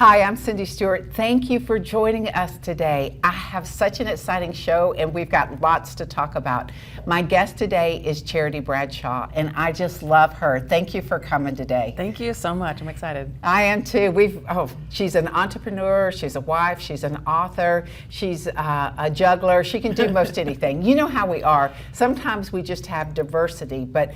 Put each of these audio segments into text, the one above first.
Hi, I'm Cindy Stewart. Thank you for joining us today. I have such an exciting show and we've got lots to talk about. My guest today is Charity Bradshaw and I just love her. Thank you for coming today. Thank you so much. I'm excited. I am too. She's an entrepreneur, she's a wife, she's an author, she's a juggler. She can do most anything. You know how we are. Sometimes we just have diversity, but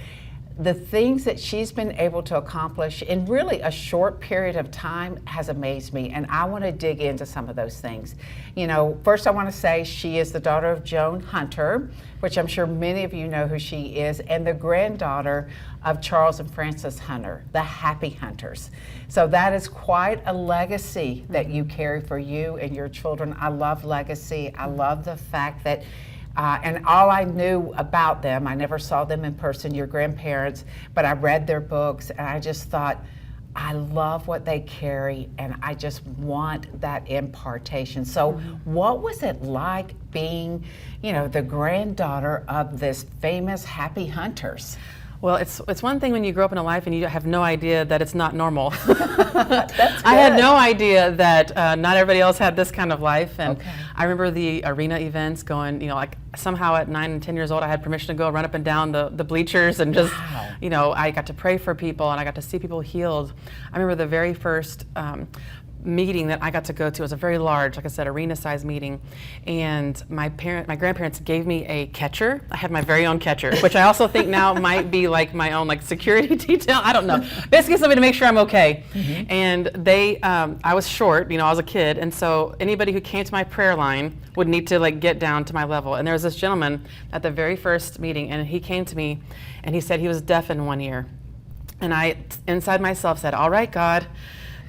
the things that she's been able to accomplish in really a short period of time has amazed me, and I want to dig into some of those things. You know, first I want to say she is the daughter of Joan Hunter, which I'm sure many of you know who she is, and the granddaughter of Charles and Frances Hunter, the Happy Hunters. So that is quite a legacy that you carry for you and your children. I love legacy. I love the fact that and all I knew about them, I never saw them in person, your grandparents, but I read their books and I just thought, I love what they carry and I just want that impartation. So what was it like being, you know, the granddaughter of this famous Happy Hunters? Well, it's one thing when you grow up in a life and you have no idea that it's not normal. I had no idea that not everybody else had this kind of life. And I remember the arena events going, you know, like somehow at 9 and 10 years old, I had permission to go run up and down the bleachers and just, you know, I got to pray for people and I got to see people healed. I remember the very first meeting that I got to go to was a very large, like I said, arena-sized meeting, and my grandparents gave me a catcher. I had my very own catcher, which I also think now might be like my own like security detail. I don't know. Basically, somebody to make sure I'm okay. And they, I was short, you know, I was a kid, and so anybody who came to my prayer line would need to like get down to my level. And there was this gentleman at the very first meeting, and he came to me, and he said he was deaf in one ear, and I inside myself said, "All right, God.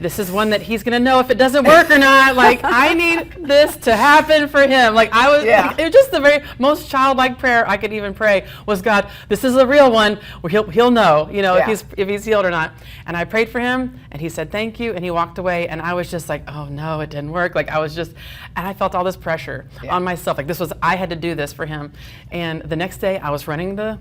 This is one that he's gonna know if it doesn't work or not. Like, I need this to happen for him." Like, I was, it was just the very most childlike prayer I could even pray was, "God, this is a real one where he'll know, you know, if he's healed or not." And I prayed for him, and he said thank you, and he walked away, and I was just like, oh no, it didn't work. Like, I was just, and I felt all this pressure on myself. Like, this was, I had to do this for him. And the next day, I was running the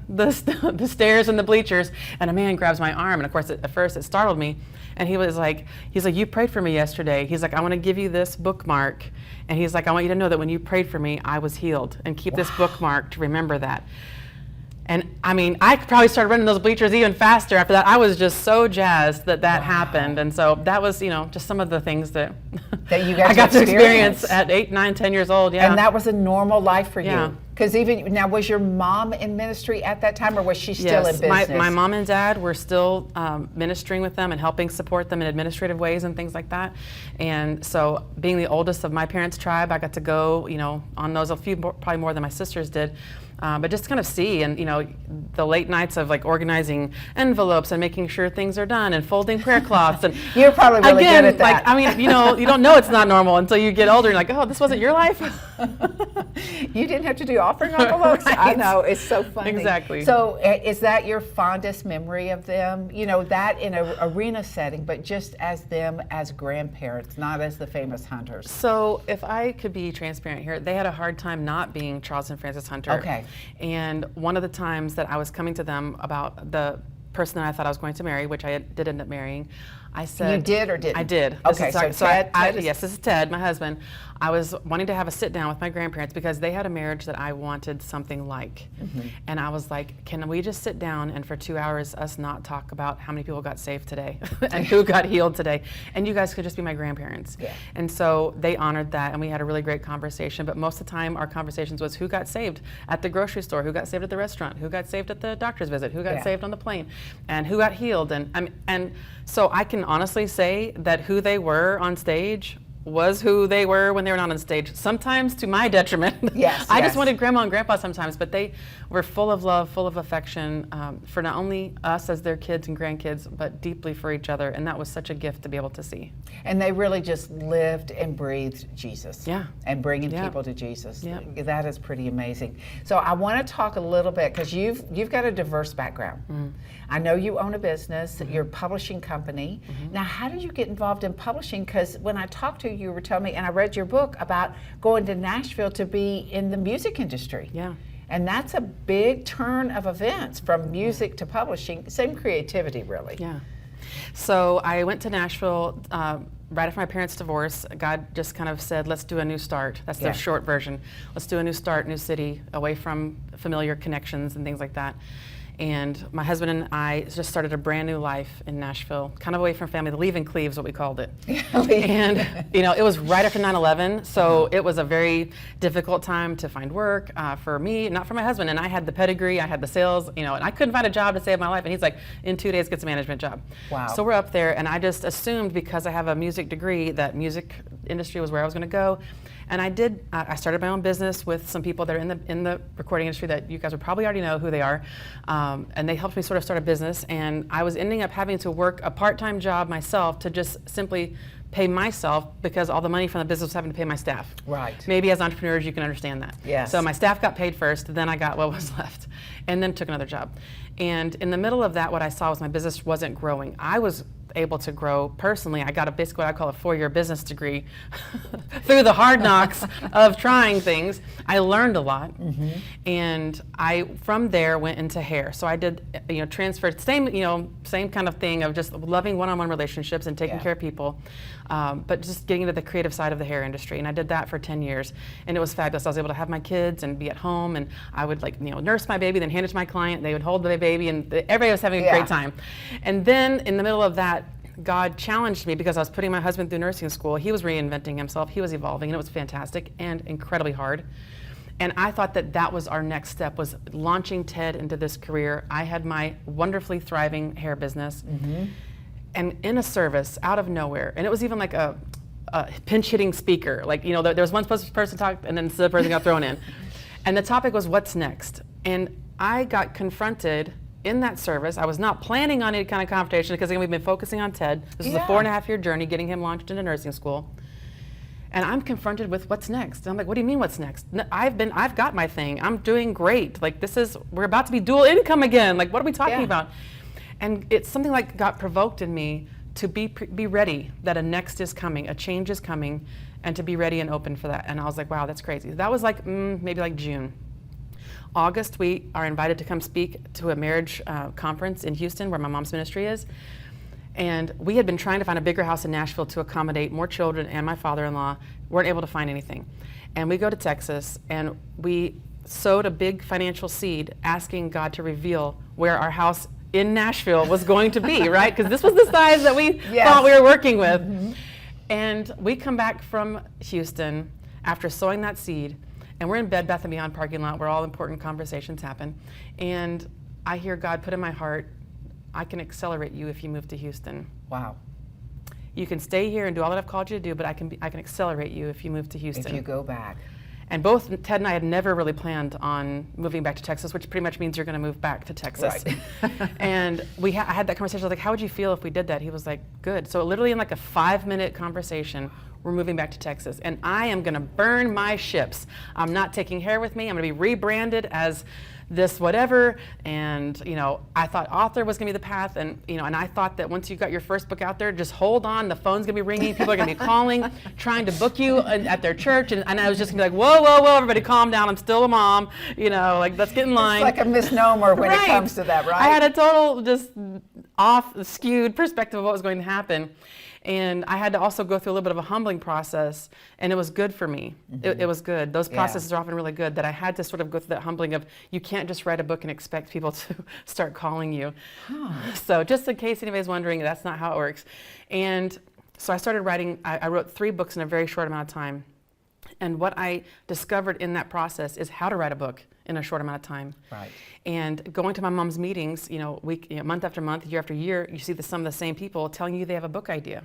stairs and the bleachers, and a man grabs my arm, and of course, at first, it startled me. And he was like, "You prayed for me yesterday." He's like, "I want to give you this bookmark." And he's like, "I want you to know that when you prayed for me, I was healed. And keep this bookmark to remember that." And I mean, I probably started running those bleachers even faster after that. I was just so jazzed that happened. And so that was, you know, just some of the things that you got I got to experience at 8, 9, 10 years old. Yeah. And that was a normal life for you. Because even now, was your mom in ministry at that time, or was she still in business? My mom and dad were still ministering with them and helping support them in administrative ways and things like that. And so, being the oldest of my parents' tribe, I got to go, you know, on those probably more than my sisters did. But just kind of see, and you know, the late nights of like organizing envelopes and making sure things are done and folding prayer cloths. And you're probably really good at that. Like, I mean, you know, you don't know it's not normal until you get older. You're like, oh, this wasn't your life. You didn't have to do offering envelopes. I know, it's so funny. Exactly. So is that your fondest memory of them? You know, that in an arena setting, but just as them as grandparents, not as the famous Hunters. So if I could be transparent here, they had a hard time not being Charles and Frances Hunter. Okay. And one of the times that I was coming to them about the person that I thought I was going to marry, which I did end up marrying, I said... You did or didn't? I did. Okay, Yes, this is Ted, my husband. I was wanting to have a sit down with my grandparents because they had a marriage that I wanted something like. And I was like, can we just sit down and for 2 hours us not talk about how many people got saved today and who got healed today? And you guys could just be my grandparents. And so they honored that and we had a really great conversation. But most of the time our conversations was who got saved at the grocery store, who got saved at the restaurant, who got saved at the doctor's visit, who got saved on the plane, and who got healed. And so I can honestly say that who they were on stage was who they were when they were not on stage, sometimes to my detriment. I just wanted grandma and grandpa sometimes, but they were full of love, full of affection for not only us as their kids and grandkids, but deeply for each other, and that was such a gift to be able to see. And they really just lived and breathed Jesus. And bringing people to Jesus. That is pretty amazing. So I want to talk a little bit, because you've got a diverse background. I know you own a business, you're a publishing company. Now, how did you get involved in publishing? Because when I talked to you, you were telling me, and I read your book about going to Nashville to be in the music industry. And that's a big turn of events from music to publishing. Same creativity, really. So I went to Nashville right after my parents' divorce. God just kind of said, let's do a new start. That's the short version. Let's do a new start, new city, away from familiar connections and things like that. And my husband and I just started a brand new life in Nashville, kind of away from family. The leave-in Cleve is what we called it. And, you know, it was right after 9/11, so it was a very difficult time to find work for me, not for my husband. And I had the pedigree, I had the sales, you know, and I couldn't find a job to save my life. And he's like, in 2 days, gets a management job. Wow. So we're up there, and I just assumed, because I have a music degree, that music industry was where I was going to go. And I did. I started my own business with some people that are in the recording industry that you guys would probably already know who they are. And they helped me sort of start a business. And I was ending up having to work a part-time job myself to just simply pay myself, because all the money from the business was having to pay my staff. Right. Maybe as entrepreneurs you can understand that. Yes. So my staff got paid first, then I got what was left, and then took another job. And in the middle of that, what I saw was my business wasn't growing. I was able to grow personally. I got basically what I call a 4-year business degree through the hard knocks of trying things. I learned a lot, and I from there went into hair. So I did, you know, transferred same kind of thing of just loving one-on-one relationships and taking care of people, but just getting into the creative side of the hair industry. And I did that for 10 years, and it was fabulous. I was able to have my kids and be at home, and I would nurse my baby, then hand it to my client. They would hold the baby, and everybody was having a great time. And then in the middle of that, God challenged me, because I was putting my husband through nursing school. He was reinventing himself. He was evolving, and it was fantastic and incredibly hard. And I thought that that was our next step, was launching Ted into this career. I had my wonderfully thriving hair business, and in a service out of nowhere, and it was even like a pinch-hitting speaker. Like, you know, there was one person talk, and then the other person got thrown in. And the topic was, what's next? And I got confronted in that service. I was not planning on any kind of confrontation, because again, we've been focusing on Ted. This is a 4.5-year journey, getting him launched into nursing school. And I'm confronted with what's next. And I'm like, what do you mean what's next? I've got my thing. I'm doing great. Like, we're about to be dual income again. Like, what are we talking about? And it's something like got provoked in me to be ready that a next is coming, a change is coming, and to be ready and open for that. And I was like, wow, that's crazy. That was like maybe like June. August, we are invited to come speak to a marriage conference in Houston, where my mom's ministry is. And we had been trying to find a bigger house in Nashville to accommodate more children and my father-in-law. Weren't able to find anything. And we go to Texas, and we sowed a big financial seed, asking God to reveal where our house in Nashville was going to be, right? Because this was the size that we thought we were working with. And we come back from Houston after sowing that seed, and we're in Bed Bath & Beyond parking lot where all important conversations happen. And I hear God put in my heart, I can accelerate you if you move to Houston. Wow. You can stay here and do all that I've called you to do, but I can accelerate you if you move to Houston. If you go back. And both Ted and I had never really planned on moving back to Texas, which pretty much means you're going to move back to Texas. Right. And I had that conversation. I was like, how would you feel if we did that? He was like, good. So literally in like a 5-minute conversation, we're moving back to Texas. And I am going to burn my ships. I'm not taking hair with me. I'm going to be rebranded as this whatever. And, you know, I thought author was going to be the path. And, you know, and I thought that once you got your first book out there, just hold on. The phone's going to be ringing. People are going to be calling, trying to book you at their church. And I was just going to be like, whoa, whoa, whoa, everybody calm down. I'm still a mom. You know, like, let's get in line. It's like a misnomer when it comes to that, right? I had a total just skewed perspective of what was going to happen. And I had to also go through a little bit of a humbling process, and it was good for me. It was good. Those processes are often really good, that I had to sort of go through that humbling of, you can't just write a book and expect people to start calling you. So just in case anybody's wondering, that's not how it works. And so I started writing. I wrote 3 books in a very short amount of time. And what I discovered in that process is how to write a book in a short amount of time. Right. And going to my mom's meetings, month after month, year after year, you see some of the same people telling you they have a book idea.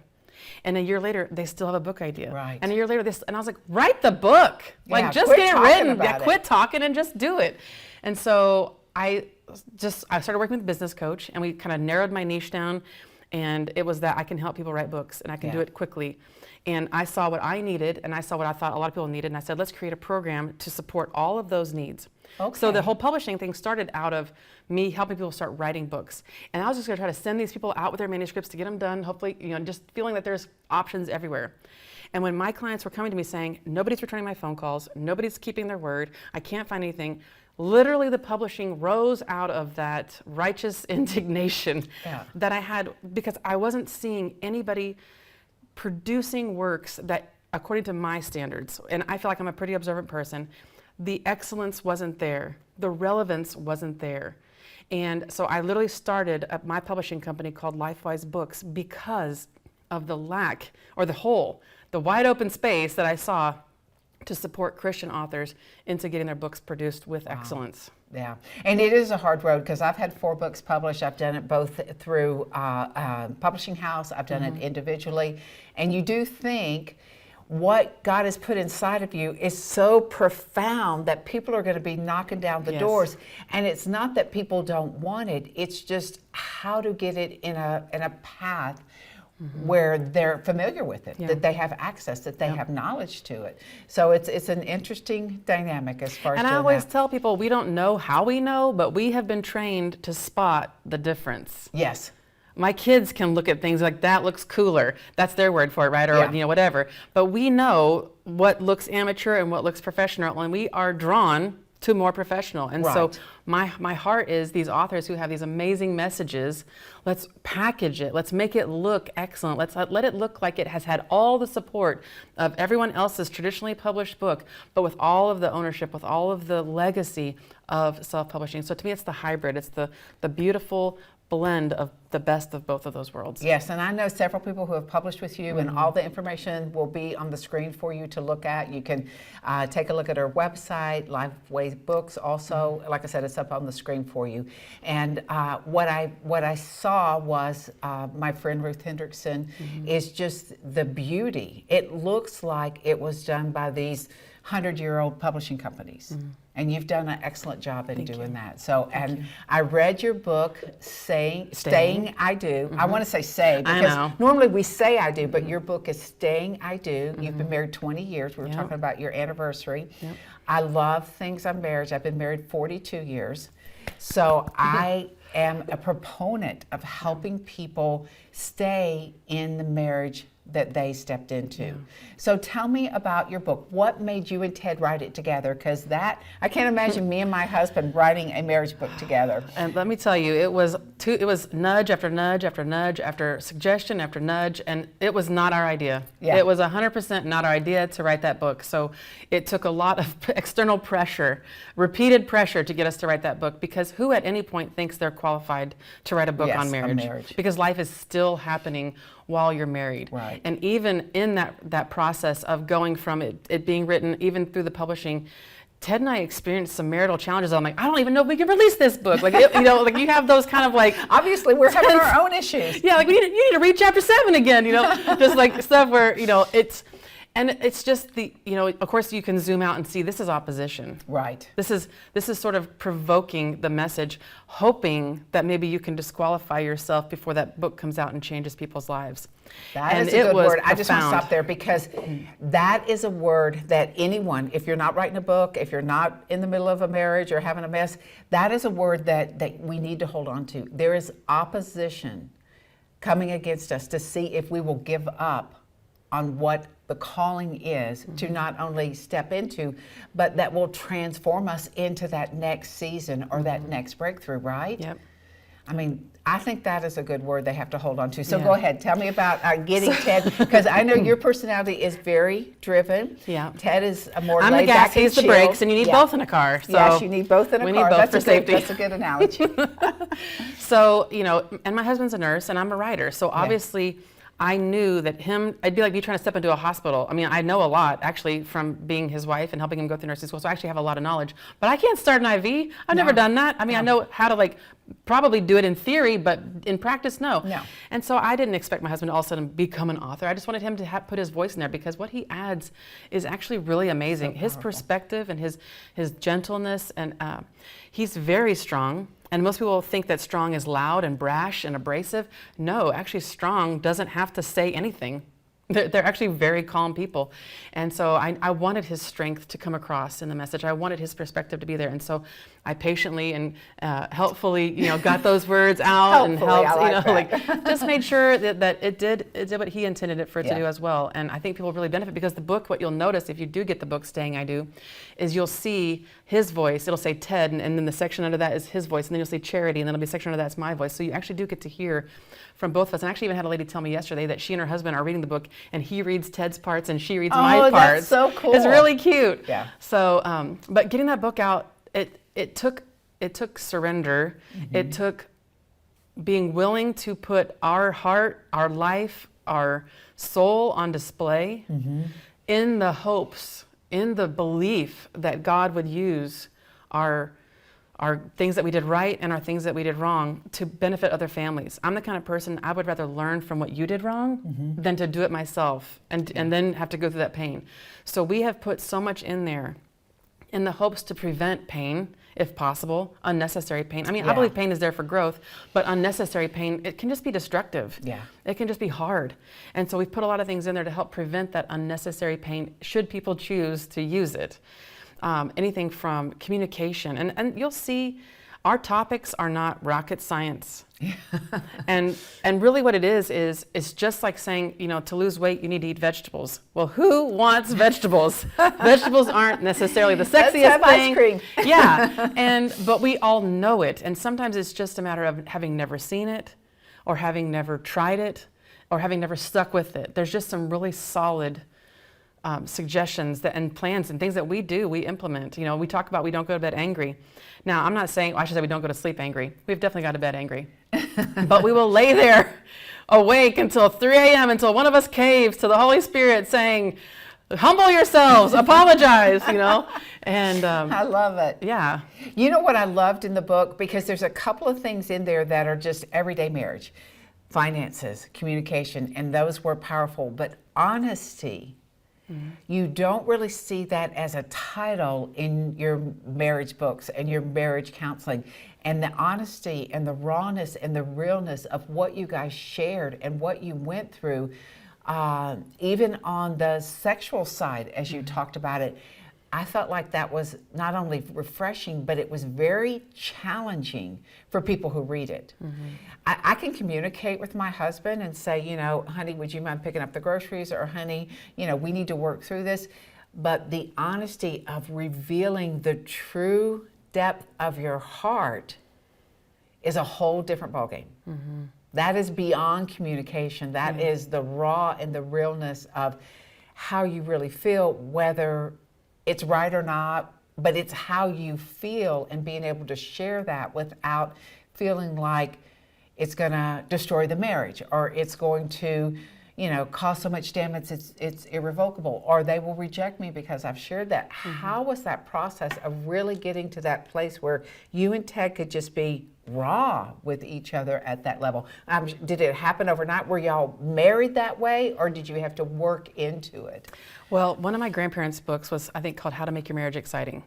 And a year later, they still have a book idea. Right. And a year later, and I was like, write the book. Like, just get it written. Quit talking and just do it. And so I started working with a business coach, and we kind of narrowed my niche down. And it was that I can help people write books, and I can do it quickly. And I saw what I needed, and I saw what I thought a lot of people needed, and I said, let's create a program to support all of those needs. Okay. So the whole publishing thing started out of me helping people start writing books. And I was just going to try to send these people out with their manuscripts to get them done, hopefully, just feeling that there's options everywhere. And when my clients were coming to me saying, nobody's returning my phone calls, nobody's keeping their word, I can't find anything, literally the publishing rose out of that righteous indignation that I had, because I wasn't seeing anybody producing works that, according to my standards, and I feel like I'm a pretty observant person, the excellence wasn't there, the relevance wasn't there. And so I literally started my publishing company called LifeWise Books because of the lack, or the hole, the wide open space that I saw to support Christian authors into getting their books produced with excellence. Yeah, and it is a hard road, because I've had 4 books published. I've done it both through publishing house, I've done it individually, and you do think what God has put inside of you is so profound that people are going to be knocking down the doors. And it's not that people don't want it, it's just how to get it in a path where they're familiar with it, that they have access, that they have knowledge to it. So it's an interesting dynamic as far as And I always tell people, we don't know how we know, but we have been trained to spot the difference. Yes. My kids can look at things like, that looks cooler. That's their word for it, right? Or whatever. But we know what looks amateur and what looks professional, and we are drawn to more professional. And so my heart is these authors who have these amazing messages, let's package it, let's make it look excellent, let's let it look like it has had all the support of everyone else's traditionally published book, but with all of the ownership, with all of the legacy of self-publishing. So to me, it's the hybrid, it's the beautiful blend of the best of both of those worlds. Yes, and I know several people who have published with you, and all the information will be on the screen for you to look at. You can take a look at our website, LifeWay Books. Also, like I said, it's up on the screen for you. And what I saw was my friend Ruth Hendrickson is just the beauty. It looks like it was done by these 100-year-old publishing companies. And you've done an excellent job in doing that. So, and I read your book, Staying I Do. I want to say Say, because normally we say I do, but your book is Staying I Do. You've been married 20 years. We were talking about your anniversary. I love things on marriage. I've been married 42 years. So I am a proponent of helping people stay in the marriage that they stepped into. So tell me about your book. What made you and Ted write it together? Because that, I can't imagine me and my husband writing a marriage book together. And let me tell you, it was nudge after nudge after nudge after suggestion after nudge, and it was not our idea. It was 100% not our idea to write that book. So it took a lot of external pressure, repeated pressure, to get us to write that book, because who at any point thinks they're qualified to write a book on marriage? Because life is still happening while you're married. And even in that process of going from it being written, even through the publishing, Ted and I experienced some marital challenges. I'm like, I don't even know if we can release this book. Like, like you have those kind of like, obviously we're having our own issues. Yeah, like you need to read chapter 7 again, just like stuff where, it's just of course you can zoom out and see this is opposition. This is sort of provoking the message, hoping that maybe you can disqualify yourself before that book comes out and changes people's lives. That is a good word. I just want to stop there, because that is a word that anyone, if you're not writing a book, if you're not in the middle of a marriage or having a mess, that is a word that we need to hold on to. There is opposition coming against us to see if we will give up on what the calling is to not only step into, but that will transform us into that next season or that next breakthrough, right? I mean, I think that is a good word they have to hold on to. So go ahead, tell me about getting Ted, because I know your personality is very driven. Ted is a more I'm laid the gas, back and he's the brakes, and you need both in a car. So yes, you need both in a car. We need both for safety. That's a good analogy. So, and my husband's a nurse and I'm a writer. So obviously, I knew that I'd be like me trying to step into a hospital. I mean, I know a lot, actually, from being his wife and helping him go through nursing school, so I actually have a lot of knowledge. But I can't start an IV. I've never done that. I mean, I know how to, probably do it in theory, but in practice, no. And so I didn't expect my husband to all of a sudden become an author. I just wanted him to put his voice in there, because what he adds is actually really amazing. His perspective and his gentleness, and he's very strong. And most people think that strong is loud and brash and abrasive. No, actually strong doesn't have to say anything. They're actually very calm people. And so I wanted his strength to come across in the message. I wanted his perspective to be there. And so I patiently and helpfully, got those words out and helped, just made sure that it did what he intended it for it to do as well. And I think people really benefit because the book, what you'll notice if you do get the book Staying I Do, is you'll see his voice. It'll say Ted, and then the section under that is his voice, and then you'll see Charity, and then there'll be a section under that's my voice. So you actually do get to hear from both of us. And I actually even had a lady tell me yesterday that she and her husband are reading the book, and he reads Ted's parts and she reads my parts. That's so cool. It's really cute. Yeah. So, but getting that book out, it took surrender. Mm-hmm. It took being willing to put our heart, our life, our soul on display in the hopes, in the belief that God would use our things that we did right and our things that we did wrong to benefit other families. I'm the kind of person, I would rather learn from what you did wrong than to do it myself and then have to go through that pain. So we have put so much in there in the hopes to prevent pain, if possible, unnecessary pain. I mean, I believe pain is there for growth, but unnecessary pain, it can just be destructive. Yeah. It can just be hard. And so we've put a lot of things in there to help prevent that unnecessary pain, should people choose to use it. Anything from communication. And you'll see our topics are not rocket science. and really what it is it's just like saying, to lose weight, you need to eat vegetables. Well, who wants vegetables? Vegetables aren't necessarily the sexiest thing. Let's have ice cream. Yeah, but we all know it. And sometimes it's just a matter of having never seen it, or having never tried it, or having never stuck with it. There's just some really solid suggestions and plans and things that we implement. We talk about we don't go to bed angry. Now, I'm not saying, I should say we don't go to sleep angry. We've definitely got to bed angry. But we will lay there awake until 3 a.m. until one of us caves to the Holy Spirit saying, humble yourselves, apologize, And I love it. Yeah. You know what I loved in the book? Because there's a couple of things in there that are just everyday marriage. Finances, communication, and those were powerful. But honesty, you don't really see that as a title in your marriage books and your marriage counseling. And the honesty and the rawness and the realness of what you guys shared and what you went through, even on the sexual side, as you talked about it, I felt like that was not only refreshing, but it was very challenging for people who read it. I can communicate with my husband and say, honey, would you mind picking up the groceries? Or honey, we need to work through this. But the honesty of revealing the true depth of your heart is a whole different ballgame. That is beyond communication. That is the raw and the realness of how you really feel, whether it's right or not, but it's how you feel, and being able to share that without feeling like it's going to destroy the marriage, or it's going to, cause so much damage it's irrevocable, or they will reject me because I've shared that. How was that process of really getting to that place where you and Ted could just be raw with each other at that level? Did it happen overnight? Were y'all married that way, or did you have to work into it? Well, one of my grandparents' books was, I think, called How to Make Your Marriage Exciting.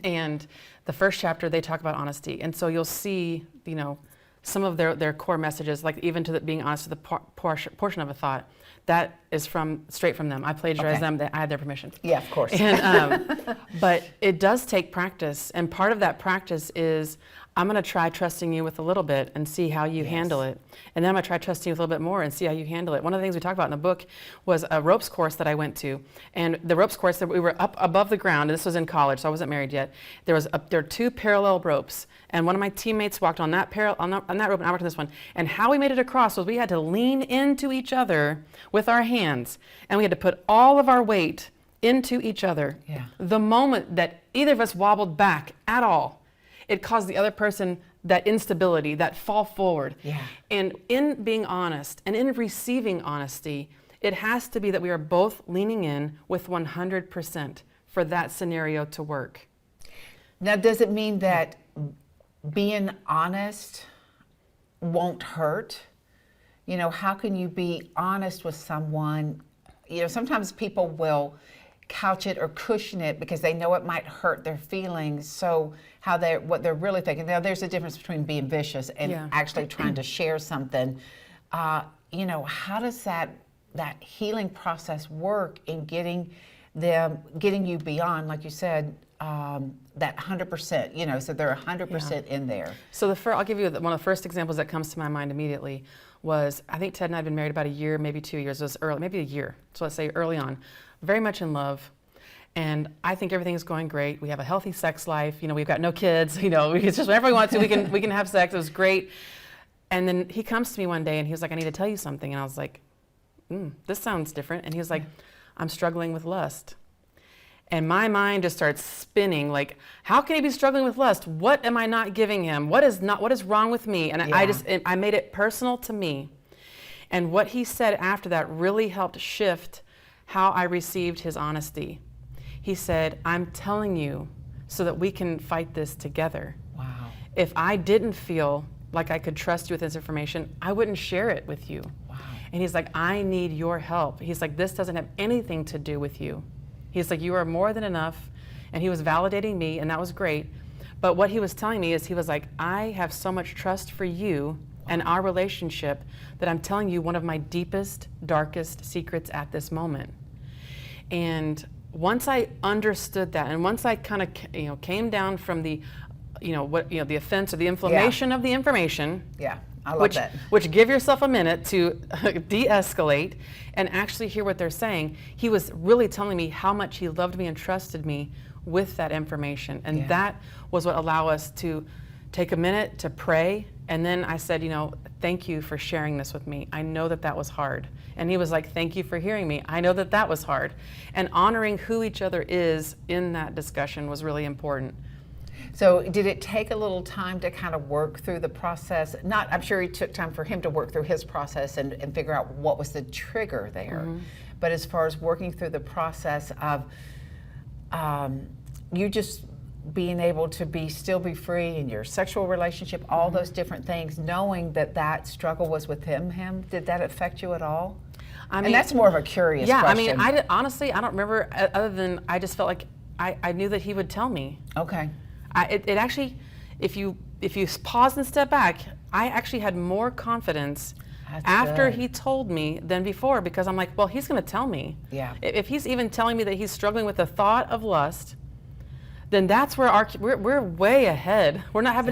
And the first chapter, they talk about honesty. And so you'll see, some of their core messages, like even to being honest to the portion of a thought, that is straight from them. I plagiarized them. I had their permission. Yeah, of course. And, but it does take practice. And part of that practice is, I'm going to try trusting you with a little bit and see how you handle it. And then I'm going to try trusting you with a little bit more and see how you handle it. One of the things we talked about in the book was a ropes course that I went to. And the ropes course, we were up above the ground. And this was in college, so I wasn't married yet. There were 2 parallel ropes. And one of my teammates walked on that rope, and I walked on this one. And how we made it across was we had to lean into each other with our hands. And we had to put all of our weight into each other. Yeah. The moment that either of us wobbled back at all, it caused the other person that instability, that fall forward. Yeah. And in being honest and in receiving honesty, it has to be that we are both leaning in with 100% for that scenario to work. Now, does it mean that being honest won't hurt? How can you be honest with someone? Sometimes people will couch it or cushion it because they know it might hurt their feelings. So what they're really thinking. Now, there's a difference between being vicious and actually trying to share something. How does that healing process work in getting you beyond, like you said, that 100%, you know, so they're 100% in there. So I'll give you one of the first examples that comes to my mind immediately was, I think Ted and I had been married about a year, maybe 2 years. It was early, maybe a year. So let's say early on, very much in love. And I think everything's going great. We have a healthy sex life. You know, we've got no kids. You know, it's just whenever we want to, we can have sex. It was great. And then he comes to me one day and he was like, I need to tell you something. And I was like, this sounds different. And he was like, I'm struggling with lust. And my mind just starts spinning, like, how can he be struggling with lust? What am I not giving him? What is wrong with me? And I made it personal to me. And what he said after that really helped shift how I received his honesty. He said, I'm telling you so that we can fight this together. Wow. If I didn't feel like I could trust you with this information, I wouldn't share it with you. Wow. And he's like, I need your help. He's like, this doesn't have anything to do with you. He's like, you are more than enough. And he was validating me, and that was great. But what he was telling me is, he was like, I have so much trust for you and our relationship that I'm telling you one of my deepest, darkest secrets at this moment. And once I understood that, and once I kind of came down from the the offense or the inflammation of the information, I love that. Which give yourself a minute to de-escalate and actually hear what they're saying. He was really telling me how much he loved me and trusted me with that information. And that was what allowed us to take a minute to pray. And then I said, thank you for sharing this with me. I know that was hard. And he was like, thank you for hearing me. I know that was hard. And honoring who each other is in that discussion was really important. So did it take a little time to kind of work through the process? I'm sure it took time for him to work through his process and figure out what was the trigger there. Mm-hmm. But as far as working through the process of you just being able to still be free in your sexual relationship, all those different things, knowing that struggle was with him, did that affect you at all? I mean, and that's more of a curious question. I mean, honestly, I don't remember, other than I just felt like I knew that he would tell me. Okay. It actually, if you pause and step back, I actually had more confidence after he told me than before, because I'm like, well, he's going to tell me. Yeah. If he's even telling me that he's struggling with the thought of lust, then that's where we're way ahead. We're not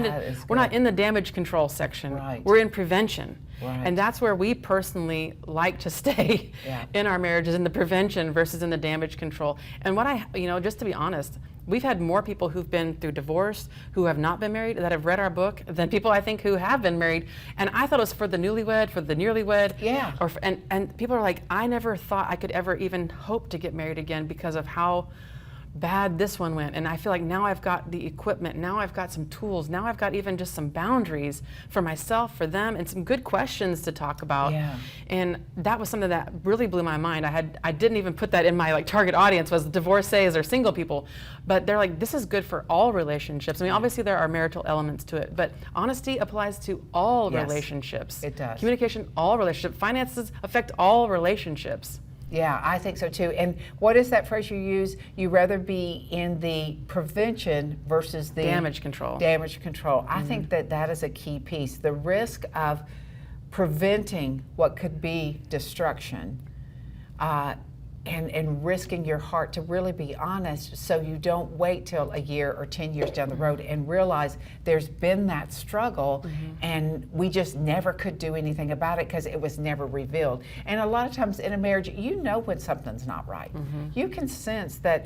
we're not in the damage control section. Right. We're in prevention. Right. And that's where we personally like to stay in our marriages, in the prevention versus in the damage control. And just to be honest, we've had more people who've been through divorce, who have not been married, that have read our book, than people I think who have been married. And I thought it was for the newlywed, for the nearly wed. Yeah. And people are like, I never thought I could ever even hope to get married again because of how bad this one went. And I feel like now I've got the equipment, now I've got some tools, now I've got even just some boundaries for myself, for them, and some good questions to talk about. Yeah. And that was something that really blew my mind. I didn't even put that in my target audience was divorcees or single people, but they're like, this is good for all relationships. I mean, obviously there are marital elements to it, but honesty applies to all relationships. It does. Communication, all relationships. Finances affect all relationships. Yeah, I think so too. And what is that phrase you use? You rather be in the prevention versus the damage control. Damage control. I think that is a key piece. The risk of preventing what could be destruction, and risking your heart to really be honest, so you don't wait till a year or 10 years down the road and realize there's been that struggle and we just never could do anything about it because it was never revealed. And a lot of times in a marriage, when something's not right. You can sense that,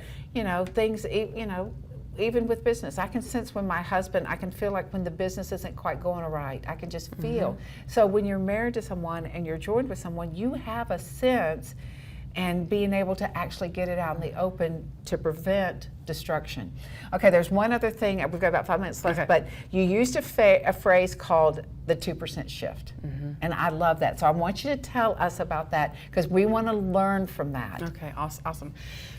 things, even with business, I can sense when my husband, I can feel like when the business isn't quite going right. I can just feel. So when you're married to someone and you're joined with someone, you have a sense, and being able to actually get it out in the open to prevent destruction. Okay, there's one other thing. We've got about 5 minutes left, but you used a phrase called the 2% shift. And I love that. So I want you to tell us about that, because we want to learn from that. Okay, awesome.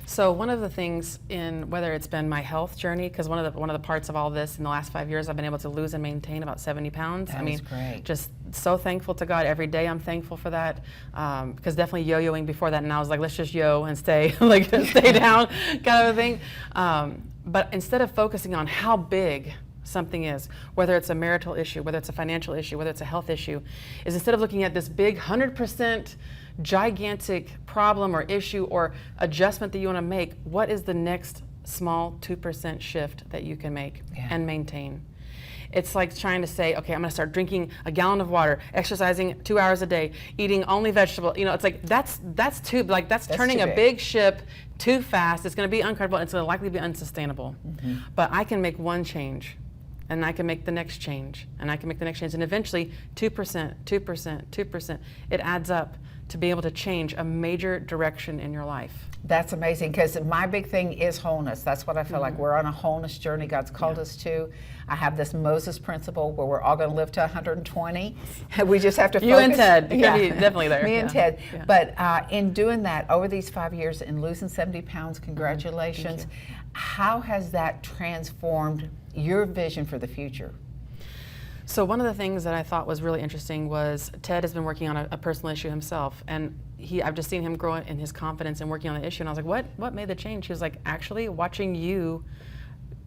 So one of the things in whether it's been my health journey, because one of the parts of all this in the last 5 years, I've been able to lose and maintain about 70 pounds. That is great. Just so thankful to God every day. I'm thankful for that, because definitely yo-yoing before that, and I was like, let's just yo and stay stay down kind of a thing. But instead of focusing on how big something is, whether it's a marital issue, whether it's a financial issue, whether it's a health issue, is instead of looking at this big 100% gigantic problem or issue or adjustment that you want to make, what is the next small 2% shift that you can make Yeah. and maintain. It's like trying to say, okay, I'm going to start drinking a gallon of water, exercising 2 hours a day, eating only vegetable. You know, it's like that's turning too a big. big ship too fast. It's going to be uncomfortable. It's going to likely be unsustainable. But I can make one change, and I can make the next change, and I can make the next change, and eventually 2%, 2%, 2%. It adds up to be able to change a major direction in your life. That's amazing, because my big thing is wholeness. That's what I feel like. We're on a wholeness journey God's called us to. I have this Moses principle where we're all going to live to 120. We just have to focus. You and Ted, you're gonna be definitely there. Me and Yeah. Ted. Yeah. But in doing that, over these 5 years and losing 70 pounds, congratulations. Thank How has that transformed your vision for the future? So one of the things that I thought was really interesting was Ted has been working on a personal issue himself, and I've just seen him grow in his confidence and working on the issue, and I was like, what made the change? He was like, actually watching you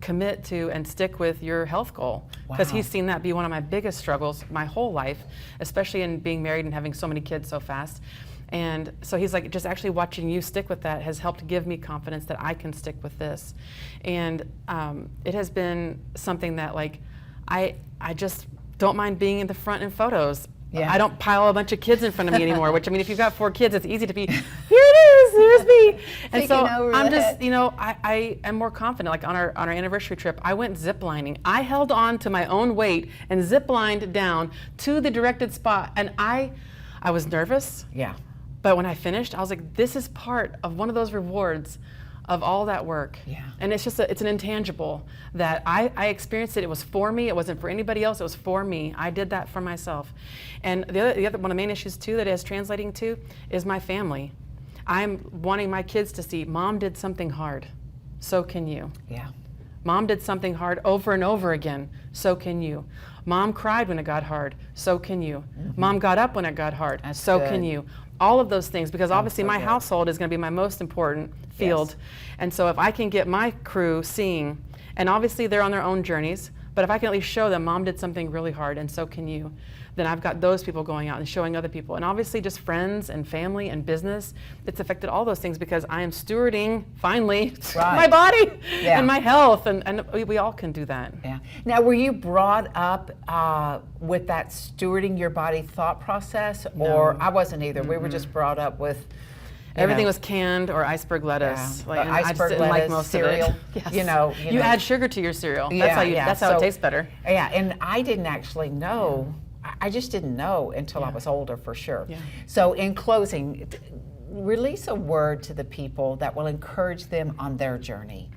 commit to and stick with your health goal, because Wow. he's seen that be one of my biggest struggles my whole life, especially in being married and having so many kids so fast. And so he's like, just actually watching you stick with that has helped give me confidence that I can stick with this. And it has been something that, like, I just don't mind being in the front in photos. Yeah. I don't pile a bunch of kids in front of me anymore, which, I mean, if you've got 4 kids, it's easy to be, here it is, here's me. And so Peeking over I'm the just, head. you know, I am more confident. Like on our anniversary trip, I went ziplining. I held on to my own weight and ziplined down to the directed spot. And I was nervous. Yeah. But when I finished, I was like, this is part of one of those rewards of all that work. Yeah. And it's just it's an intangible that I experienced it. It was for me. It wasn't for anybody else. It was for me. I did that for myself. And the other one of the main issues too that it is translating to is my family. I'm wanting my kids to see, Mom did something hard, so can you. Yeah. Mom did something hard over and over again, so can you. Mom cried when it got hard, so can you. Mom got up when it got hard, That's so good. can you. All of those things, because obviously so my good. household is going to be my most important field. Yes. And so if I can get my crew seeing, and obviously they're on their own journeys, but if I can at least show them Mom did something really hard and so can you, then I've got those people going out and showing other people. And obviously just friends and family and business, it's affected all those things because I am stewarding, finally, Right. my body Yeah. and my health, and we all can do that. Yeah. Now, were you brought up with that stewarding your body thought process, or I wasn't either? We were just brought up with Everything was canned or iceberg lettuce. Yeah. And I just Iceberg didn't like lettuce, most cereal, of it. Yes. you know. You add sugar to your cereal. Yeah, That's how yeah. that's how So- it tastes better. Yeah, and I didn't actually know. I just didn't know until I Yeah. was older, for sure. Yeah. So, in closing, release a word to the people that will encourage them on their journey.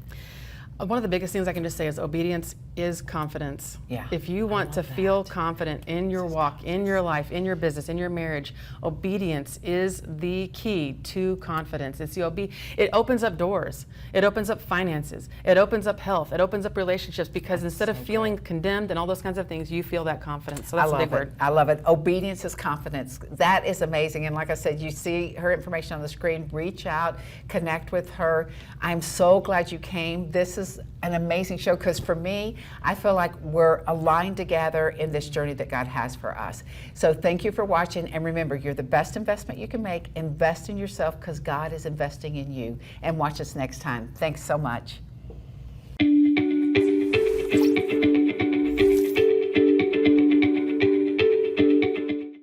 One of the biggest things I can just say is obedience is confidence. Yeah, If you want to feel confident in your walk, in your life, in your business, in your marriage, obedience is the key to confidence. It opens up doors. It opens up finances. It opens up health. It opens up relationships because instead of feeling condemned and all those kinds of things, you feel that confidence. So that's a big word. I love it. Obedience is confidence. That is amazing. And like I said, you see her information on the screen. Reach out, connect with her. I'm so glad you came. This is an amazing show because for me, I feel like we're aligned together in this journey that God has for us. So thank you for watching. And remember, you're the best investment you can make. Invest in yourself because God is investing in you. And watch us next time. Thanks so much.